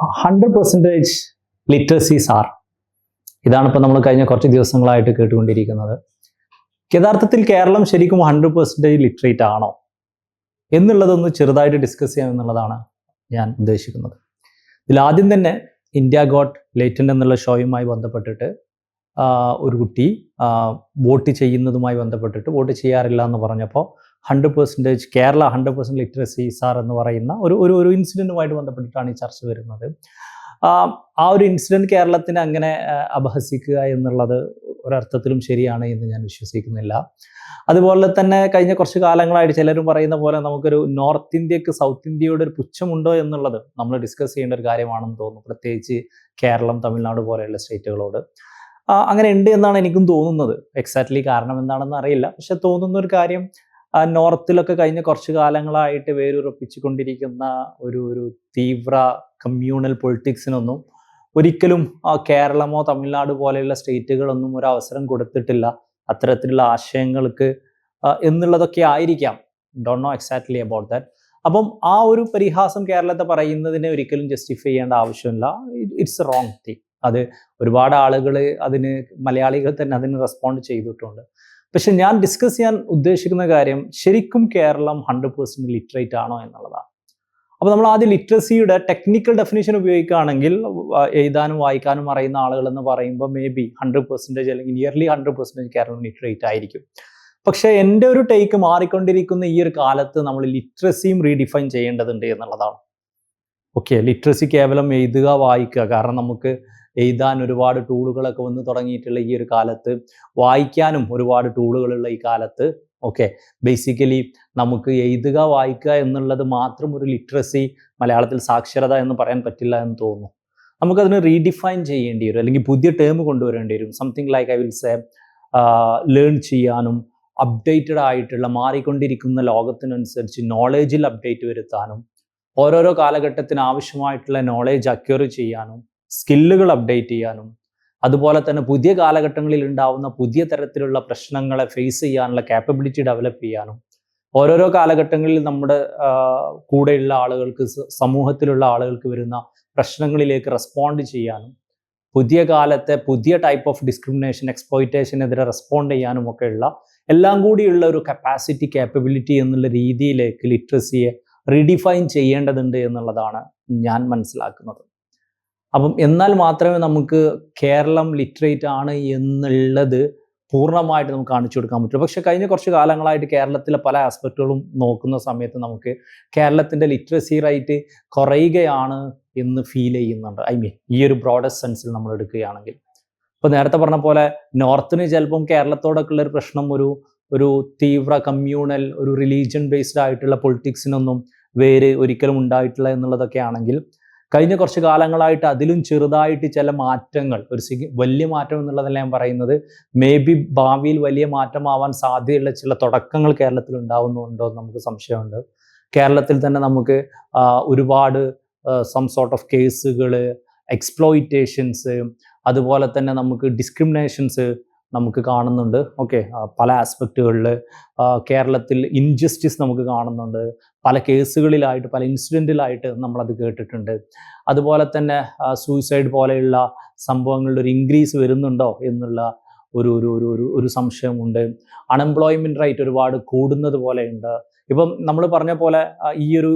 100% ലിറ്ററസീസ് R. ഇതാണ് ഇപ്പോൾ നമ്മൾ കഴിഞ്ഞ കുറച്ച് ദിവസങ്ങളായിട്ട് കേട്ടുകൊണ്ടിരിക്കുന്നത്. യഥാർത്ഥത്തിൽ കേരളം ശരിക്കും 100% ലിറ്ററേറ്റ് ആണോ എന്നുള്ളതൊന്ന് ചെറുതായിട്ട് ഡിസ്കസ് ചെയ്യാം എന്നുള്ളതാണ് ഞാൻ ഉദ്ദേശിക്കുന്നത്. ഇതിലാദ്യം തന്നെ ഇന്ത്യ ഗോട്ട് ലേറ്റൻ്റ് എന്നുള്ള ഷോയുമായി ബന്ധപ്പെട്ടിട്ട് ഒരു കുട്ടി വോട്ട് ചെയ്യുന്നതുമായി ബന്ധപ്പെട്ടിട്ട് വോട്ട് ചെയ്യാറില്ല എന്ന് പറഞ്ഞപ്പോൾ 100% കേരള 100% ലിറ്ററസി സാർ എന്ന് പറയുന്ന ഒരു ഇൻസിഡൻറ്റുമായിട്ട് ബന്ധപ്പെട്ടിട്ടാണ് ഈ ചർച്ച വരുന്നത്. ആ ഒരു ഇൻസിഡൻറ്റ് കേരളത്തിനെ അങ്ങനെ അപഹസിക്കുക എന്നുള്ളത് ഒരർത്ഥത്തിലും ശരിയാണ് എന്ന് ഞാൻ വിശ്വസിക്കുന്നില്ല. അതുപോലെ തന്നെ കഴിഞ്ഞ കുറച്ച് കാലങ്ങളായിട്ട് ചിലരും പറയുന്ന പോലെ നമുക്കൊരു നോർത്ത് ഇന്ത്യക്ക് സൗത്ത് ഇന്ത്യയുടെ ഒരു പുച്ഛമുണ്ടോ എന്നുള്ളത് നമ്മൾ ഡിസ്കസ് ചെയ്യേണ്ട ഒരു കാര്യമാണെന്ന് തോന്നുന്നു, പ്രത്യേകിച്ച് കേരളം, തമിഴ്നാട് പോലെയുള്ള സ്റ്റേറ്റുകളോട്. അങ്ങനെ ഉണ്ട് എന്നാണ് എനിക്കും തോന്നുന്നത്. എക്സാക്ട്ലി കാരണം എന്താണെന്ന് അറിയില്ല, പക്ഷെ തോന്നുന്ന ഒരു കാര്യം നോർത്തിലൊക്കെ കഴിഞ്ഞ കുറച്ച് കാലങ്ങളായിട്ട് വേരുറപ്പിച്ചുകൊണ്ടിരിക്കുന്ന ഒരു തീവ്ര കമ്മ്യൂണൽ പൊളിറ്റിക്സിനൊന്നും ഒരിക്കലും കേരളമോ തമിഴ്നാട് പോലെയുള്ള സ്റ്റേറ്റുകളൊന്നും ഒരു അവസരം കൊടുത്തിട്ടില്ല അത്തരത്തിലുള്ള ആശയങ്ങൾക്ക് എന്നുള്ളതൊക്കെ ആയിരിക്കാം. Don't know exactly about that. അപ്പം ആ ഒരു പരിഹാസം കേരളത്തെ പറയുന്നതിനെ ഒരിക്കലും ജസ്റ്റിഫൈ ചെയ്യേണ്ട ആവശ്യമില്ല. It's A wrong thing. അത് ഒരുപാട് ആളുകൾ മലയാളികൾ തന്നെ അതിന് റെസ്പോണ്ട് ചെയ്തിട്ടുണ്ട്. പക്ഷെ ഞാൻ ഡിസ്കസ് ചെയ്യാൻ ഉദ്ദേശിക്കുന്ന കാര്യം ശരിക്കും കേരളം 100% ലിറ്ററേറ്റ് ആണോ എന്നുള്ളതാണ്. അപ്പോൾ നമ്മൾ ആദ്യം ലിറ്ററസിയുടെ ടെക്നിക്കൽ ഡെഫിനേഷൻ ഉപയോഗിക്കുകയാണെങ്കിൽ എഴുതാനും വായിക്കാനും അറിയുന്ന ആളുകൾ എന്ന് പറയുമ്പോൾ മേ ബി 100% അല്ലെങ്കിൽ നിയർലി 100% കേരളം ലിറ്ററേറ്റ് ആയിരിക്കും. പക്ഷേ എൻ്റെ ഒരു ടേക്ക് മാറിക്കൊണ്ടിരിക്കുന്ന ഈ ഒരു കാലത്ത് നമ്മൾ ലിറ്ററസിയും റീഡിഫൈൻ ചെയ്യേണ്ടതുണ്ട് എന്നുള്ളതാണ്. ഓക്കെ, ലിറ്ററസി കേവലം എഴുതുക വായിക്കുക, കാരണം നമുക്ക് എഴുതാൻ ഒരുപാട് ടൂളുകളൊക്കെ വന്ന് തുടങ്ങിയിട്ടുള്ള ഈ ഒരു കാലത്ത്, വായിക്കാനും ഒരുപാട് ടൂളുകളുള്ള ഈ കാലത്ത്, ഓക്കെ, ബേസിക്കലി നമുക്ക് എഴുതുക വായിക്കുക എന്നുള്ളത് മാത്രം ഒരു ലിറ്ററസി, മലയാളത്തിൽ സാക്ഷരത എന്ന് പറയാൻ പറ്റില്ല എന്ന് തോന്നുന്നു. നമുക്കതിന് റീഡിഫൈൻ ചെയ്യേണ്ടി വരും, അല്ലെങ്കിൽ പുതിയ ടേം കൊണ്ടുവരേണ്ടി വരും. Something like I will say learn ചെയ്യാനും അപ്ഡേറ്റഡ് ആയിട്ടുള്ള മാറിക്കൊണ്ടിരിക്കുന്ന ലോകത്തിനനുസരിച്ച് നോളേജിൽ അപ്ഡേറ്റ് വരുത്താനും ഓരോരോ കാലഘട്ടത്തിന് ആവശ്യമായിട്ടുള്ള നോളേജ് അക്വയർ ചെയ്യാനും സ്കില്ലുകൾ അപ്ഡേറ്റ് ചെയ്യാനും അതുപോലെ തന്നെ പുതിയ കാലഘട്ടങ്ങളിൽ ഉണ്ടാവുന്ന പുതിയ തരത്തിലുള്ള പ്രശ്നങ്ങളെ ഫേസ് ചെയ്യാനുള്ള കാപ്പബിലിറ്റി ഡെവലപ്പ് ചെയ്യാനും ഓരോരോ കാലഘട്ടങ്ങളിൽ നമ്മുടെ കൂടെയുള്ള ആളുകൾക്ക്, സമൂഹത്തിലുള്ള ആളുകൾക്ക് വരുന്ന പ്രശ്നങ്ങളിലേക്ക് റെസ്പോണ്ട് ചെയ്യാനും പുതിയ കാലത്തെ പുതിയ ടൈപ്പ് ഓഫ് ഡിസ്ക്രിമിനേഷൻ, എക്സ്പ്ലോയിറ്റേഷനെതിരെ റെസ്പോണ്ട് ചെയ്യാനും ഒക്കെയുള്ള എല്ലാം കൂടിയുള്ള ഒരു കപ്പാസിറ്റി, കാപ്പബിലിറ്റി എന്നുള്ള രീതിയിലേക്ക് ലിറ്ററസിയെ റീഡിഫൈൻ ചെയ്യേണ്ടതുണ്ട് എന്നുള്ളതാണ് ഞാൻ മനസ്സിലാക്കുന്നത്. അപ്പം എന്നാൽ മാത്രമേ നമുക്ക് കേരളം ലിറ്ററേറ്റ് ആണ് എന്നുള്ളത് പൂർണ്ണമായിട്ട് നമുക്ക് കാണിച്ചു കൊടുക്കാൻ പറ്റുള്ളൂ. പക്ഷെ കഴിഞ്ഞ കുറച്ച് കാലങ്ങളായിട്ട് കേരളത്തിലെ പല ആസ്പെക്റ്റുകളും നോക്കുന്ന സമയത്ത് നമുക്ക് കേരളത്തിൻ്റെ ലിറ്ററസി റേറ്റ് കുറയുകയാണ് എന്ന് ഫീൽ ചെയ്യുന്നുണ്ട്. ഈ ഒരു ബ്രോഡസ്റ്റ് സെൻസിൽ നമ്മൾ എടുക്കുകയാണെങ്കിൽ, ഇപ്പോൾ നേരത്തെ പറഞ്ഞ പോലെ നോർത്തിന് ചിലപ്പം കേരളത്തോടൊക്കെ ഉള്ളൊരു പ്രശ്നം ഒരു തീവ്ര കമ്മ്യൂണൽ, ഒരു റിലീജിയൻ ബേസ്ഡ് ആയിട്ടുള്ള പൊളിറ്റിക്സിനൊന്നും വേര് ഒരിക്കലും ഉണ്ടായിട്ടില്ല എന്നുള്ളതൊക്കെ ആണെങ്കിൽ, കഴിഞ്ഞ കുറച്ച് കാലങ്ങളായിട്ട് അതിലും ചെറുതായിട്ട് ചില മാറ്റങ്ങൾ, വലിയ മാറ്റം എന്നുള്ളതല്ല ഞാൻ പറയുന്നത്, മേ ബി ഭാവിയിൽ വലിയ മാറ്റമാവാൻ സാധ്യതയുള്ള ചില തുടക്കങ്ങൾ കേരളത്തിൽ ഉണ്ടാവുന്നുണ്ടോ എന്ന് നമുക്ക് സംശയമുണ്ട്. കേരളത്തിൽ തന്നെ നമുക്ക് ഒരുപാട് സം സോർട്ട് ഓഫ് കേസുകൾ, എക്സ്പ്ലോയിറ്റേഷൻസ്, അതുപോലെ തന്നെ നമുക്ക് ഡിസ്ക്രിമിനേഷൻസ് നമുക്ക് കാണുന്നുണ്ട്. ഓക്കെ, പല ആസ്പെക്റ്റുകളിൽ കേരളത്തിൽ ഇൻജസ്റ്റിസ് നമുക്ക് കാണുന്നുണ്ട്. പല കേസുകളിലായിട്ട്, പല ഇൻസിഡൻറ്റിലായിട്ട് നമ്മളത് കേട്ടിട്ടുണ്ട്. അതുപോലെ തന്നെ സൂയിസൈഡ് പോലെയുള്ള സംഭവങ്ങളുടെ ഒരു ഇൻക്രീസ് വരുന്നുണ്ടോ എന്നുള്ള ഒരു സംശയമുണ്ട്. അൺഎംപ്ലോയ്മെൻറ്റ് റേറ്റ് ഒരുപാട് കൂടുന്നത് പോലെയുണ്ട്. ഇപ്പം നമ്മൾ പറഞ്ഞ പോലെ ഈ ഒരു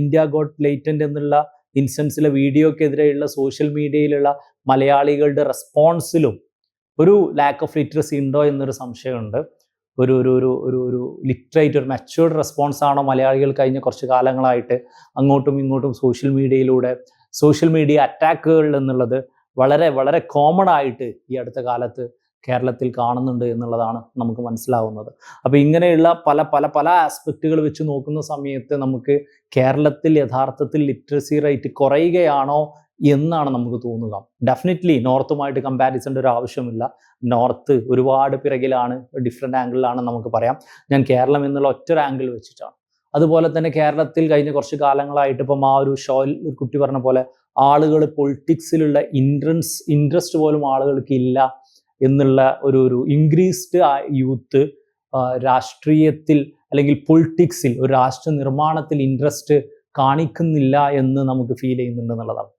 ഇന്ത്യ ഗോട്ട് ലേറ്റൻ്റ് എന്നുള്ള ഇൻസ്റ്റൻസിലെ വീഡിയോക്കെതിരെയുള്ള സോഷ്യൽ മീഡിയയിലുള്ള മലയാളികളുടെ റെസ്പോൺസിലും ഒരു ലാക്ക് ഓഫ് ലിറ്ററസി ഉണ്ടോ എന്നൊരു സംശയമുണ്ട്. ഒരു ലിറ്ററേറ്റ്, ഒരു മെച്യൂർഡ് റെസ്പോൺസ് ആണോ മലയാളികൾ കഴിഞ്ഞ കുറച്ച് കാലങ്ങളായിട്ട് അങ്ങോട്ടും ഇങ്ങോട്ടും സോഷ്യൽ മീഡിയ അറ്റാക്കുകൾ എന്നുള്ളത് വളരെ വളരെ കോമൺ ആയിട്ട് ഈ അടുത്ത കാലത്ത് കേരളത്തിൽ കാണുന്നുണ്ട് എന്നുള്ളതാണ് നമുക്ക് മനസ്സിലാവുന്നത്. അപ്പോൾ ഇങ്ങനെയുള്ള പല പല പല ആസ്പെക്റ്റുകൾ വെച്ച് നോക്കുന്ന സമയത്ത് നമുക്ക് കേരളത്തിൽ യഥാർത്ഥത്തിൽ ലിറ്ററസി റേറ്റ് കുറയുകയാണോ എന്നാണ് നമുക്ക് തോന്നുക. ഡെഫിനറ്റ്ലി നോർത്തുമായിട്ട് കമ്പാരിസൻ്റെ ഒരു ആവശ്യമില്ല. നോർത്ത് ഒരുപാട് പിറകിലാണ്, ഡിഫറെൻ്റ് ആംഗിളിലാണ് നമുക്ക് പറയാം. ഞാൻ കേരളം എന്നുള്ള ഒറ്റൊരു ആംഗിൾ വെച്ചിട്ടാണ്. അതുപോലെ തന്നെ കേരളത്തിൽ കഴിഞ്ഞ കുറച്ച് കാലങ്ങളായിട്ട് ഇപ്പം ആ ഒരു ഷോയിൽ ഒരു കുട്ടി പറഞ്ഞ പോലെ ആളുകൾ പൊളിറ്റിക്സിലുള്ള ഇൻട്രസ്റ്റ് പോലും ആളുകൾക്ക് ഇല്ല എന്നുള്ള ഒരു ഇൻക്രീസ്ഡ് യൂത്ത് രാഷ്ട്രീയത്തിൽ അല്ലെങ്കിൽ പൊളിറ്റിക്സിൽ, ഒരു രാഷ്ട്ര നിർമ്മാണത്തിൽ ഇൻട്രസ്റ്റ് കാണിക്കുന്നില്ല എന്ന് നമുക്ക് ഫീൽ ചെയ്യുന്നുണ്ട് എന്നുള്ളതാണ്.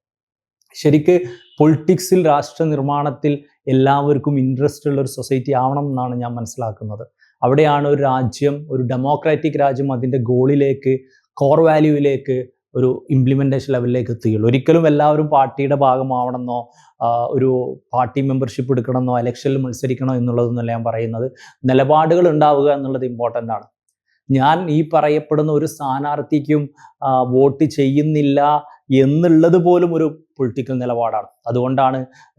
ശരിക്ക് പൊളിറ്റിക്സിൽ, രാഷ്ട്ര നിർമ്മാണത്തിൽ എല്ലാവർക്കും ഇൻട്രസ്റ്റ് ഉള്ള ഒരു സൊസൈറ്റി ആവണം എന്നാണ് ഞാൻ മനസ്സിലാക്കുന്നത്. അവിടെയാണ് ഒരു രാജ്യം, ഒരു ഡെമോക്രാറ്റിക് രാജ്യം അതിൻ്റെ ഗോളിലേക്ക്, കോർ വാല്യൂവിലേക്ക്, ഒരു ഇംപ്ലിമെൻറ്റേഷൻ ലെവലിലേക്ക് എത്തുകയുള്ളൂ. ഒരിക്കലും എല്ലാവരും പാർട്ടിയുടെ ഭാഗമാവണമെന്നോ ഒരു പാർട്ടി മെമ്പർഷിപ്പ് എടുക്കണമെന്നോ ഇലക്ഷനിൽ മത്സരിക്കണോ എന്നുള്ളതൊന്നുമല്ല ഞാൻ പറയുന്നത്. നിലപാടുകൾ ഉണ്ടാവുക എന്നുള്ളത് ഇമ്പോർട്ടൻ്റ് ആണ്. ഞാൻ ഈ പറയപ്പെടുന്ന ഒരു സ്ഥാനാർത്ഥിക്കും വോട്ട് ചെയ്യുന്നില്ല എന്നുള്ളത് പോലും ഒരു പൊളിറ്റിക്കൽ നിലപാടാണ്. അതുകൊണ്ടാണ്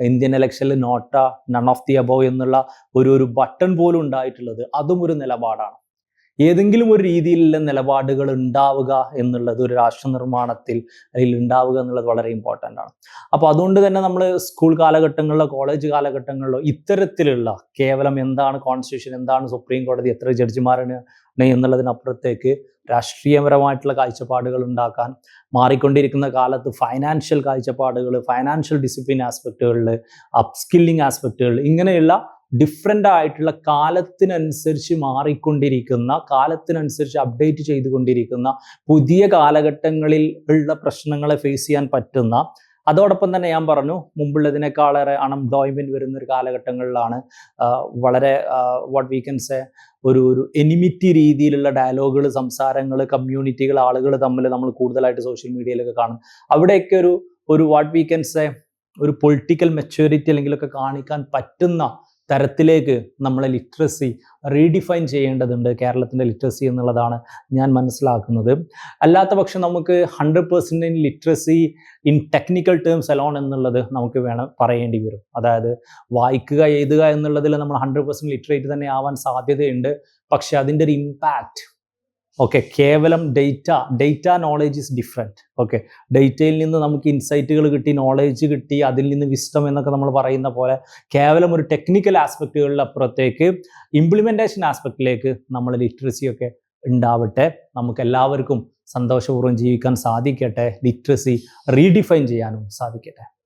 ഇന്ത്യൻ ഇലക്ഷനിൽ NOTA, none of the above എന്നുള്ള ഒരു ബട്ടൺ പോലും ഉണ്ടായിട്ടുള്ളത്. അതും ഒരു നിലപാടാണ്. ഏതെങ്കിലും ഒരു രീതിയിലുള്ള നിലപാടുകൾ ഉണ്ടാവുക എന്നുള്ളത് ഒരു രാഷ്ട്ര നിർമ്മാണത്തിൽ അല്ലെങ്കിൽ ഉണ്ടാവുക എന്നുള്ളത് വളരെ ഇമ്പോർട്ടൻ്റ് ആണ്. അപ്പോൾ അതുകൊണ്ട് തന്നെ നമ്മൾ സ്കൂൾ കാലഘട്ടങ്ങളിലോ കോളേജ് കാലഘട്ടങ്ങളിലോ ഇത്തരത്തിലുള്ള കേവലം എന്താണ് കോൺസ്റ്റിറ്റ്യൂഷൻ, എന്താണ് സുപ്രീം കോടതി, എത്ര ജഡ്ജിമാരാണ് എന്നുള്ളതിനപ്പുറത്തേക്ക് രാഷ്ട്രീയപരമായിട്ടുള്ള കാഴ്ചപ്പാടുകൾ ഉണ്ടാക്കാൻ, മാറിക്കൊണ്ടിരിക്കുന്ന കാലത്ത് ഫൈനാൻഷ്യൽ കാഴ്ചപ്പാടുകൾ, ഫൈനാൻഷ്യൽ ഡിസിപ്ലിൻ ആസ്പെക്റ്റുകളിൽ, അപ്സ്കില്ലിംഗ് ആസ്പെക്റ്റുകൾ, ഇങ്ങനെയുള്ള ഡിഫറെൻ്റ് ആയിട്ടുള്ള കാലത്തിനനുസരിച്ച് മാറിക്കൊണ്ടിരിക്കുന്ന, കാലത്തിനനുസരിച്ച് അപ്ഡേറ്റ് ചെയ്തുകൊണ്ടിരിക്കുന്ന പുതിയ കാലഘട്ടങ്ങളിൽ ഉള്ള പ്രശ്നങ്ങളെ ഫേസ് ചെയ്യാൻ പറ്റുന്ന, അതോടൊപ്പം തന്നെ ഞാൻ പറഞ്ഞു മുമ്പുള്ളതിനേക്കാളേറെ അൺഎംപ്ലോയ്മെൻറ്റ് വരുന്ന ഒരു കാലഘട്ടങ്ങളിലാണ് വളരെ വാട്ട് വി കൻ സേ ഒരു എനിമിറ്റി രീതിയിലുള്ള ഡയലോഗുകൾ, സംസാരങ്ങൾ, കമ്മ്യൂണിറ്റികൾ, ആളുകൾ തമ്മിൽ നമ്മൾ കൂടുതലായിട്ട് സോഷ്യൽ മീഡിയയിലൊക്കെ കാണും. അവിടെയൊക്കെ ഒരു വാട്ട് വി കൻ സേ ഒരു പൊളിറ്റിക്കൽ മെച്യൂരിറ്റി അല്ലെങ്കിലൊക്കെ കാണിക്കാൻ പറ്റുന്ന തരത്തിലേക്ക് നമ്മളെ ലിറ്ററസി റീഡിഫൈൻ ചെയ്യേണ്ടതുണ്ട്. കേരളത്തിൻ്റെ ലിറ്ററസി എന്നുള്ളതാണ് ഞാൻ മനസ്സിലാക്കുന്നത്. അല്ലാത്ത പക്ഷം നമുക്ക് 100% literacy in technical terms alone എന്നുള്ളത് നമുക്ക് പറയേണ്ടി വരും. അതായത് വായിക്കുക, എഴുതുക എന്നുള്ളതിൽ നമ്മൾ 100% ലിറ്ററേറ്റ് തന്നെ ആവാൻ സാധ്യതയുണ്ട്. പക്ഷെ അതിൻ്റെ ഒരു ഇമ്പാക്റ്റ് കേവലം ഡേറ്റ നോളേജ് ഇസ് ഡിഫറെൻറ്റ്. ഡേറ്റയിൽ നിന്ന് നമുക്ക് ഇൻസൈറ്റുകൾ കിട്ടി, നോളേജ് കിട്ടി, അതിൽ നിന്ന് വിസ്റ്റം എന്നൊക്കെ നമ്മൾ പറയുന്ന പോലെ കേവലം ഒരു ടെക്നിക്കൽ ആസ്പെക്റ്റുകളുടെ അപ്പുറത്തേക്ക് ഇംപ്ലിമെൻറ്റേഷൻ ആസ്പെക്റ്റിലേക്ക് നമ്മൾ ലിറ്ററസിയൊക്കെ ഉണ്ടാവട്ടെ. നമുക്ക് എല്ലാവർക്കും സന്തോഷപൂർവ്വം ജീവിക്കാൻ സാധിക്കട്ടെ. ലിറ്ററസി റീഡിഫൈൻ ചെയ്യാനും സാധിക്കട്ടെ.